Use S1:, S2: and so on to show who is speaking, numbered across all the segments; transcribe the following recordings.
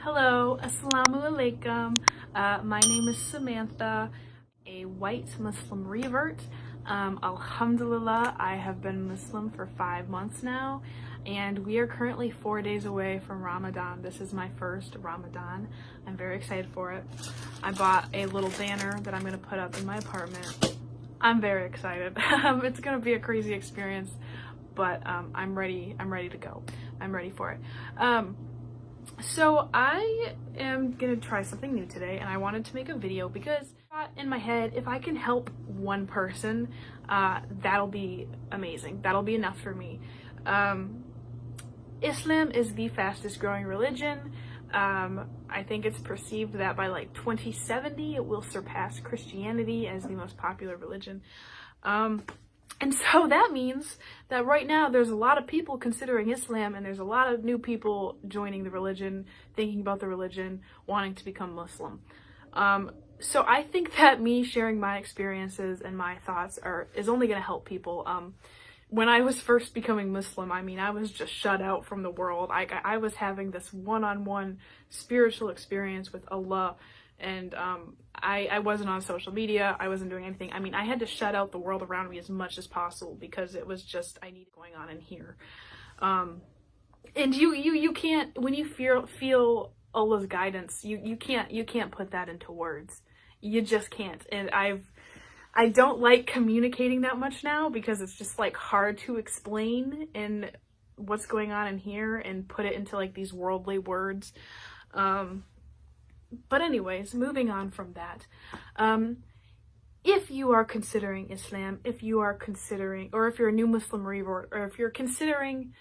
S1: Hello, Assalamu alaikum. My name is Samantha, a white Muslim revert. Alhamdulillah, I have been Muslim for 5 months now, and we are currently 4 days away from Ramadan. This is my first Ramadan. I'm very excited for it. I bought a little banner that I'm going to put up in my apartment. I'm very excited. It's going to be a crazy experience, but I'm ready to go. I'm ready for it. So I am gonna try something new today, and I wanted to make a video because I thought in my head, if I can help one person, that'll be amazing. That'll be enough for me. Islam is the fastest growing religion. I think it's perceived that by like 2070 it will surpass Christianity as the most popular religion. And so that means that right now there's a lot of people considering Islam, and there's a lot of new people joining the religion, thinking about the religion, wanting to become Muslim. So I think that me sharing my experiences and my thoughts is only going to help people. When I was first becoming Muslim, I mean, I was just shut out from the world. I was having this one-on-one spiritual experience with Allah. And I wasn't on social media. I wasn't doing anything. I mean, I had to shut out the world around me as much as possible because it was just, I need going on in here. And you can't, when you feel Allah's guidance, you can't put that into words. You just can't. And I don't like communicating that much now because it's just like hard to explain and what's going on in here and put it into like these worldly words. But anyways, moving on from that, if you are considering Islam, if you are considering, or if you're a new Muslim revert, or if you're considering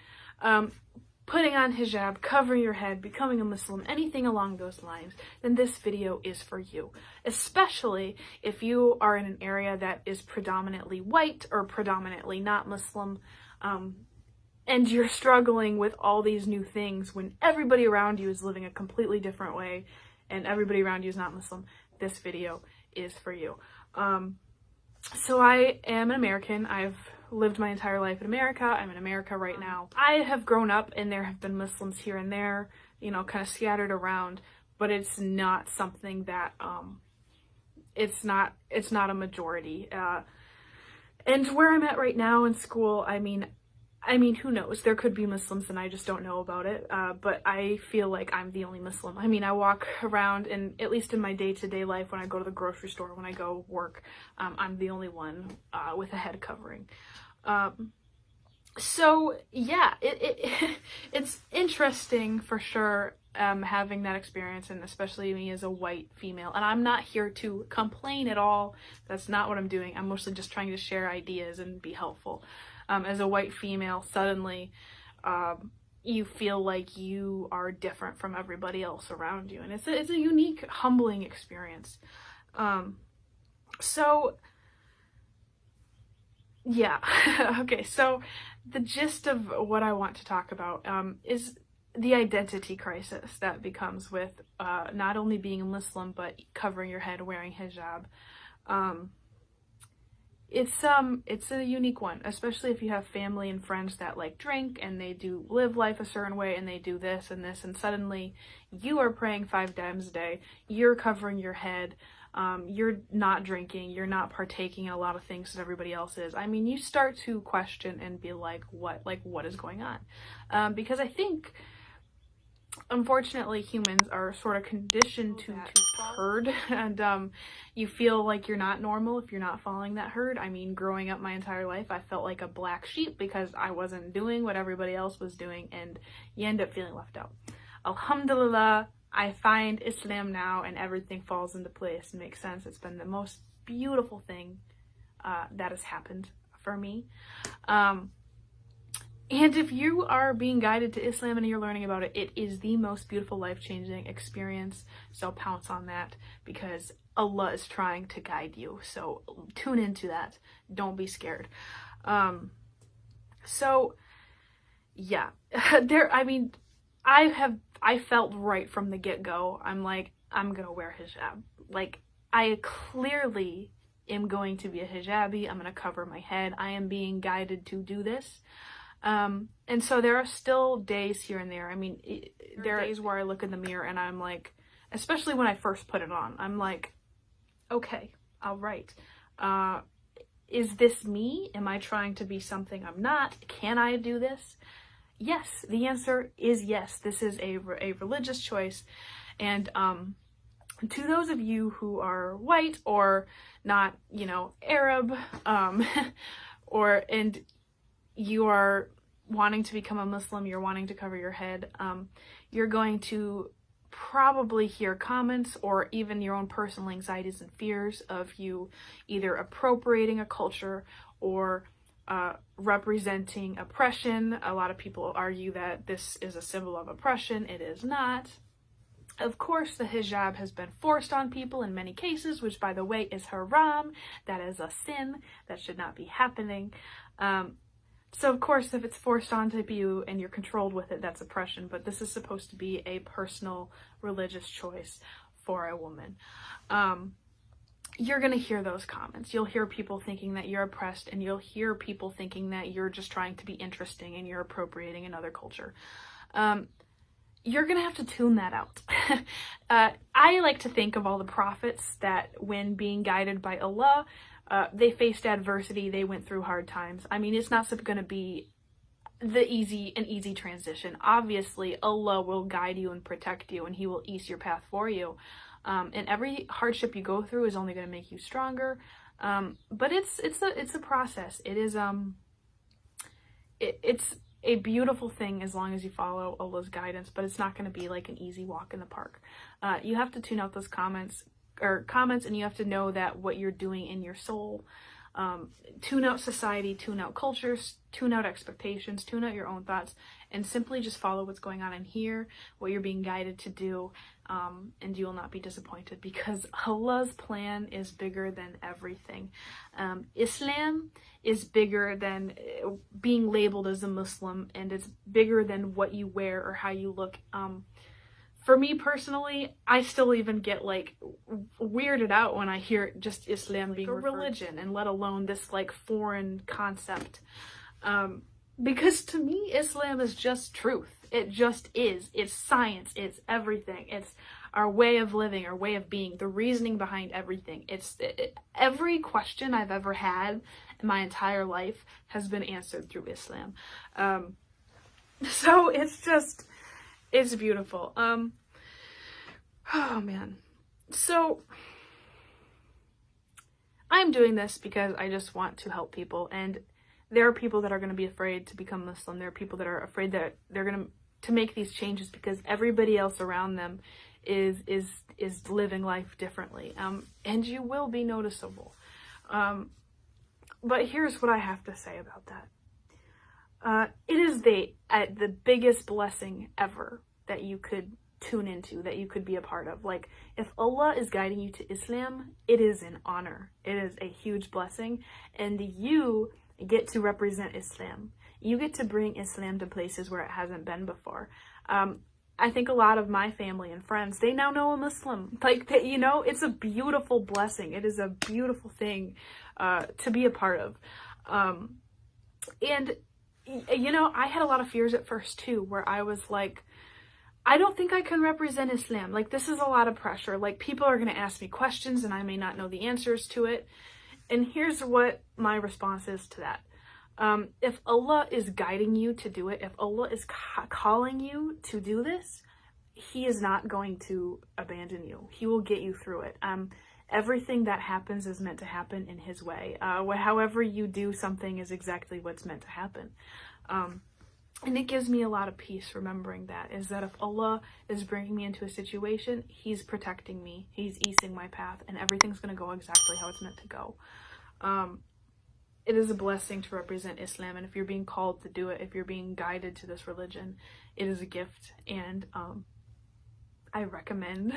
S1: putting on hijab, covering your head, becoming a Muslim, anything along those lines, then this video is for you. Especially if you are in an area that is predominantly white or predominantly not Muslim, and you're struggling with all these new things when everybody around you is living a completely different way, and everybody around you is not Muslim, this video is for you. So I am an American. I've lived my entire life in America. I'm in America right now. I have grown up and there have been Muslims here and there, you know, kind of scattered around, but it's not something that, it's not a majority. And where I'm at right now in school, I mean, who knows? There could be Muslims and I just don't know about it, but I feel like I'm the only Muslim. I mean, I walk around, and at least in my day-to-day life, when I go to the grocery store, when I go work, I'm the only one with a head covering. So yeah, it's interesting for sure, having that experience, and especially me as a white female. And I'm not here to complain at all. That's not what I'm doing. I'm mostly just trying to share ideas and be helpful. As a white female, suddenly you feel like you are different from everybody else around you, and it's a unique, humbling experience. So yeah. Okay, so the gist of what I want to talk about is the identity crisis that becomes with not only being a Muslim but covering your head, wearing hijab. It's a unique one, especially if you have family and friends that like drink and they do live life a certain way and they do this and this, and suddenly you are praying 5 times a day, you're covering your head, you're not drinking, you're not partaking in a lot of things that everybody else is. I mean, you start to question and be like, what is going on? Because I think, unfortunately, humans are sort of conditioned to herd, and you feel like you're not normal if you're not following that herd. I mean, growing up my entire life, I felt like a black sheep because I wasn't doing what everybody else was doing, and you end up feeling left out. Alhamdulillah, I find Islam now and everything falls into place and makes sense. It's been the most beautiful thing that has happened for me. And if you are being guided to Islam and you're learning about it, it is the most beautiful, life-changing experience. So pounce on that because Allah is trying to guide you. So tune into that. Don't be scared. So yeah, I felt right from the get-go. I'm like, I'm gonna wear hijab. Like, I clearly am going to be a hijabi. I'm gonna cover my head. I am being guided to do this. And so there are still days here and there. I mean, there are days where I look in the mirror and I'm like, especially when I first put it on, I'm like, okay, all right. Is this me? Am I trying to be something I'm not? Can I do this? Yes, the answer is yes. This is a religious choice. And to those of you who are white or not, you know, Arab, and you are wanting to become a Muslim, you're wanting to cover your head, you're going to probably hear comments or even your own personal anxieties and fears of you either appropriating a culture or representing oppression. A lot of people argue that this is a symbol of oppression. It is not. Of course, the hijab has been forced on people in many cases, which, by the way, is haram. That is a sin. That should not be happening. So, of course, if it's forced onto you and you're controlled with it, that's oppression. But this is supposed to be a personal religious choice for a woman. You're going to hear those comments. You'll hear people thinking that you're oppressed, and you'll hear people thinking that you're just trying to be interesting and you're appropriating another culture. You're going to have to tune that out. I like to think of all the prophets that when being guided by Allah, they faced adversity, they went through hard times. I mean, it's not going to be an easy transition. Obviously, Allah will guide you and protect you, and He will ease your path for you. And every hardship you go through is only going to make you stronger. But it's a process. It's a beautiful thing as long as you follow Allah's guidance, but it's not going to be like an easy walk in the park. You have to tune out those comments, and you have to know that what you're doing in your soul, tune out society, tune out cultures, tune out expectations, tune out your own thoughts, and simply just follow what's going on in here, what you're being guided to do, and you will not be disappointed, because Allah's plan is bigger than everything. Islam is bigger than being labeled as a Muslim, and it's bigger than what you wear or how you look. For me personally, I still even get like weirded out when I hear just Islam being a religion, and let alone this like foreign concept. Because to me, Islam is just truth. It just is. It's science. It's everything. It's our way of living, our way of being, the reasoning behind everything. Every question I've ever had in my entire life has been answered through Islam. So it's beautiful. Oh man. So I'm doing this because I just want to help people, and there are people that are going to be afraid to become Muslim. There are people that are afraid that they're going to make these changes because everybody else around them is living life differently. And you will be noticeable. But here's what I have to say about that. It is the biggest blessing ever that you could tune into, that you could be a part of. Like, if Allah is guiding you to Islam, it is an honor. It is a huge blessing, and you get to represent Islam. You get to bring Islam to places where it hasn't been before. I think a lot of my family and friends, they now know a Muslim. Like, you know, it's a beautiful blessing. It is a beautiful thing to be a part of. And, you know, I had a lot of fears at first too, where I was like, I don't think I can represent Islam. Like, this is a lot of pressure. Like, people are going to ask me questions and I may not know the answers to it. And here's what my response is to that. If Allah is guiding you to do it, if Allah is calling you to do this, He is not going to abandon you. He will get you through it. Everything that happens is meant to happen in His way. However you do something is exactly what's meant to happen. And it gives me a lot of peace remembering that, is that if Allah is bringing me into a situation, He's protecting me, He's easing my path, and everything's going to go exactly how it's meant to go. It is a blessing to represent Islam, and if you're being called to do it, if you're being guided to this religion, it is a gift, and I recommend,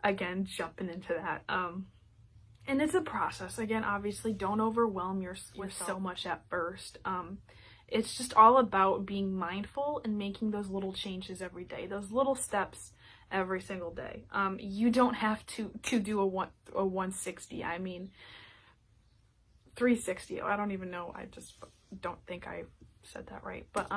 S1: again, jumping into that. And it's a process. Again, obviously, don't overwhelm yourself with so much at first. It's just all about being mindful and making those little changes every day, those little steps every single day. You don't have to do a 160. I mean, 360. I don't even know. I just don't think I said that right, but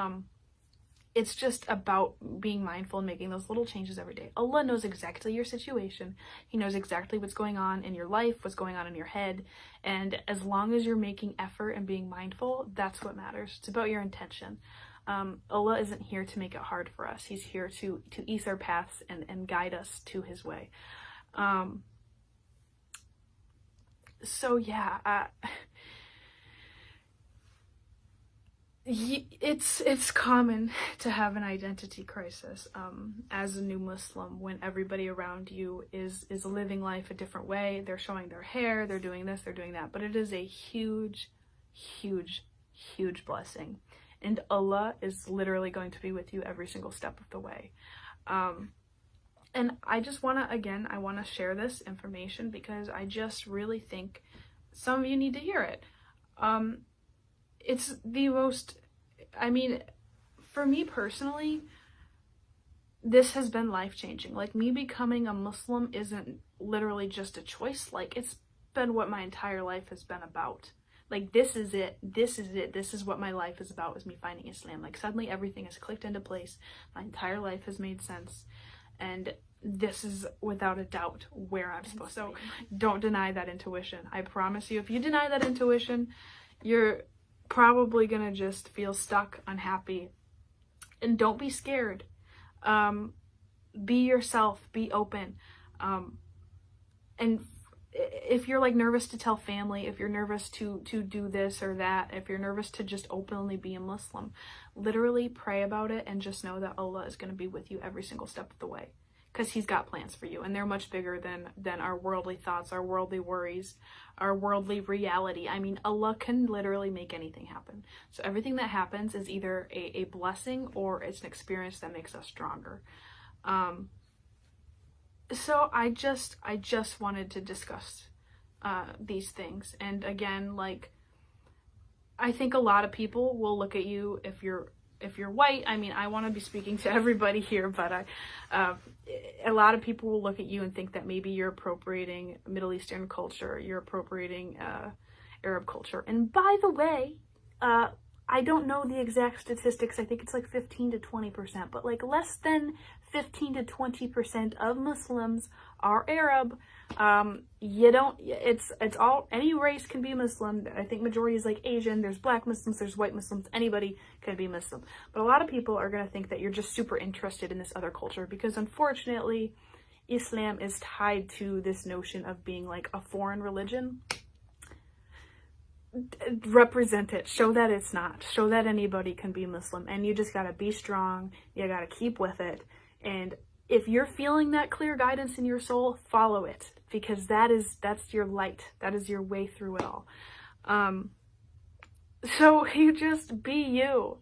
S1: it's just about being mindful and making those little changes every day. Allah knows exactly your situation. He knows exactly what's going on in your life, what's going on in your head. And as long as you're making effort and being mindful, that's what matters. It's about your intention. Allah isn't here to make it hard for us. He's here to ease our paths and guide us to his way. So yeah, it's common to have an identity crisis as a new Muslim, when everybody around you is living life a different way. They're showing their hair, they're doing this, they're doing that, but it is a huge blessing, and Allah is literally going to be with you every single step of the way. And I just want to share this information because I just really think some of you need to hear it. It's the most, I mean, for me personally, this has been life-changing. Like, me becoming a Muslim isn't literally just a choice. Like, it's been what my entire life has been about. Like, this is it. This is what my life is about, is me finding Islam. Like, suddenly everything has clicked into place. My entire life has made sense. And this is without a doubt where I'm supposed to be. So don't deny that intuition. I promise you, if you deny that intuition, you're probably gonna just feel stuck, unhappy. And don't be scared. Be yourself, be open. And if you're like nervous to tell family, if you're nervous to do this or that, if you're nervous to just openly be a Muslim, literally pray about it and just know that Allah is going to be with you every single step of the way, because he's got plans for you, and they're much bigger than our worldly thoughts, our worldly worries, our worldly reality. I mean, Allah can literally make anything happen. So everything that happens is either a blessing or it's an experience that makes us stronger. So I just wanted to discuss these things. And again, like, I think a lot of people will look at you if you're white. I mean, I want to be speaking to everybody here, but a lot of people will look at you and think that maybe you're appropriating Middle Eastern culture, you're appropriating Arab culture. And by the way, I don't know the exact statistics. I think it's like 15 to 20%, but like less than 15 to 20% of Muslims are Arab. It's all, any race can be Muslim. I think majority is like Asian. There's black Muslims, there's white Muslims, anybody can be Muslim. But a lot of people are going to think that you're just super interested in this other culture, because unfortunately, Islam is tied to this notion of being like a foreign religion. Represent it, show that it's not, show that anybody can be Muslim, and you just gotta be strong, you gotta keep with it. And if you're feeling that clear guidance in your soul, follow it, because that's your light, that is your way through it all. So you just be you,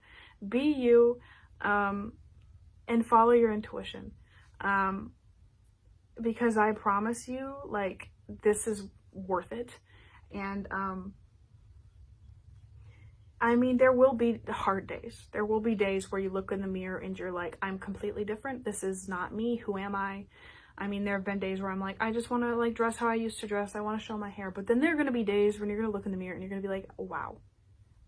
S1: and follow your intuition, because I promise you, like, this is worth it. And I mean, there will be hard days. There will be days where you look in the mirror and you're like, I'm completely different. This is not me. Who am I? I mean, there have been days where I'm like, I just want to like dress how I used to dress. I want to show my hair. But then there are going to be days when you're going to look in the mirror and you're going to be like, wow,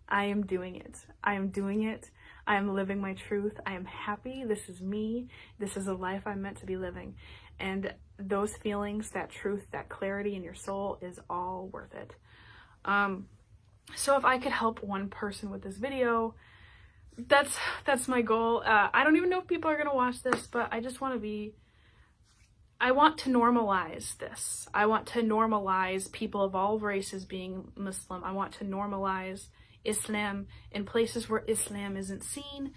S1: I am doing it. I am doing it. I am living my truth. I am happy. This is me. This is a life I'm meant to be living. And those feelings, that truth, that clarity in your soul is all worth it. So if I could help one person with this video, that's my goal. I don't even know if people are going to watch this, but I just want to I want to normalize this. I want to normalize people of all races being Muslim. I want to normalize Islam in places where Islam isn't seen.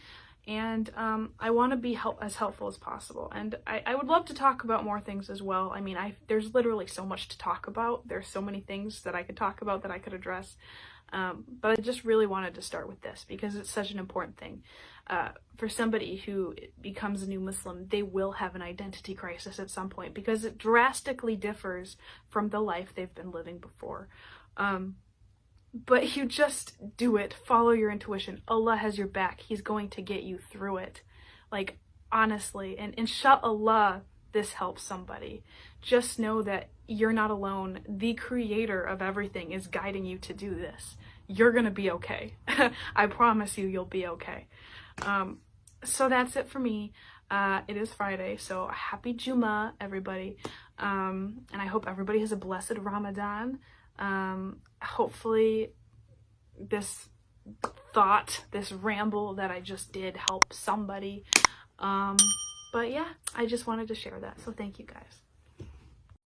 S1: And I want to be as helpful as possible. And I would love to talk about more things as well. I mean, there's literally so much to talk about. There's so many things that I could talk about, that I could address. But I just really wanted to start with this because it's such an important thing. For somebody who becomes a new Muslim, they will have an identity crisis at some point because it drastically differs from the life they've been living before. But you just do it. Follow your intuition. Allah has your back. He's going to get you through it. Like, honestly. And inshallah, this helps somebody. Just know that you're not alone. The creator of everything is guiding you to do this. you're gonna be okay. I promise you, you'll be okay. So that's it for me. It is Friday, so happy Jummah, everybody. And I hope everybody has a blessed Ramadan. Hopefully this thought, this ramble that I just did help somebody. But yeah, I just wanted to share that. So thank you guys.